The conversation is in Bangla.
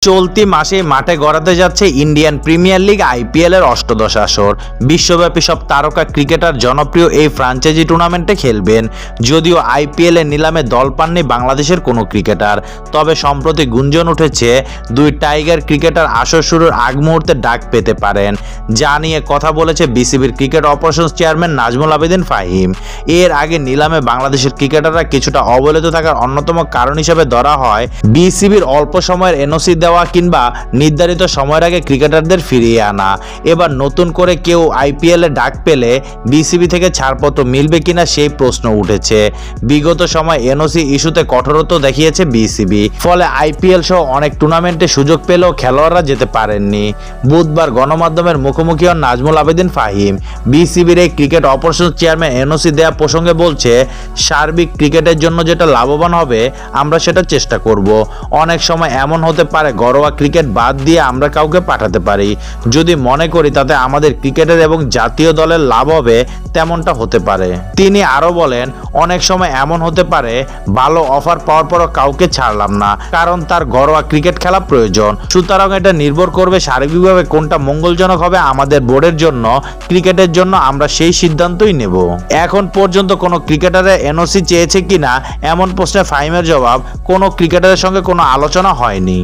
চলতি মাসে মাঠে গড়াতে যাচ্ছে ইন্ডিয়ান প্রিমিয়ার লিগ আইপিএল এর অষ্টদশ আসর। বিশ্বব্যাপী সব তারকা ক্রিকেটার জনপ্রিয় এই ফ্র্যাঞ্চাইজি টুর্নামেন্টে খেলবেন। যদিও আইপিএল এর নিলামে দল পাননি বাংলাদেশের কোনো ক্রিকেটার, তবে সম্প্রতি গুঞ্জন উঠেছে দুই টাইগার ক্রিকেটার আসর শুরুর আগ মুহূর্তে ডাক পেতে পারেন, যা নিয়ে কথা বলেছে বিসিবির cricket operations chairman Nazmul Abedin Fahim. এর আগে নিলামে বাংলাদেশের ক্রিকেটাররা কিছুটা অবহেলিত থাকার অন্যতম কারণ হিসেবে ধরা হয় বিসিবির অল্প সময়ের এনওসি দেওয়া কিংবা নির্ধারিত সময়ের আগে ক্রিকেটারদের ফিরিয়ে আনা। এবার নতুন করে কেউ আইপিএল এ ডাক পেলে বিসিবি থেকে ছাড়পত্র মিলবে কিনা সেই প্রশ্ন উঠেছে। বিগত সময় এনওসি ইস্যুতে কঠোরত্ব দেখিয়েছে বিসিবি, ফলে আইপিএল সহ অনেক টুর্নামেন্টে সুযোগ পেলেও খেলোয়াড়রা যেতে পারেননি। বুধবার গণমাধ্যমের মুখোমুখি হন নাজমুল আবেদিন ফাহিম। বিসিবির এই ক্রিকেট অপারেশনস চেয়ারম্যান এনওসি দেওয়া প্রসঙ্গে বলছে, সার্বিক ক্রিকেটের জন্য যেটা লাভবান হবে আমরা সেটা চেষ্টা করব। অনেক সময় এমন হতে পারে ঘরোয়া ক্রিকেট বাদ দিয়ে আমরা কাউকে পাঠাতে পারি, যদি মনে করি তাতে আমাদের ক্রিকেটের এবং জাতীয় দলের লাভ হবে তেমনটা হতে পারে। তিনি আরো বলেন, অনেক সময় এমন হতে পারে ভালো অফার পাওয়ার পরও কাউকে ছাড়লাম না, কারণ তার ঘরোয়া ক্রিকেট খেলা প্রয়োজন। সুতরাং এটা নির্ভর করবে সার্বিকভাবে কোনটা মঙ্গলজনক হবে আমাদের বোর্ডের জন্য, ক্রিকেটের জন্য আমরা সেই সিদ্ধান্তই নেব। এখন পর্যন্ত কোনো ক্রিকেটারের এনওসি চেয়েছে কিনা এমন প্রশ্নে ফাহিমের জবাব, কোনো ক্রিকেটারের সঙ্গে কোনো আলোচনা হয়নি।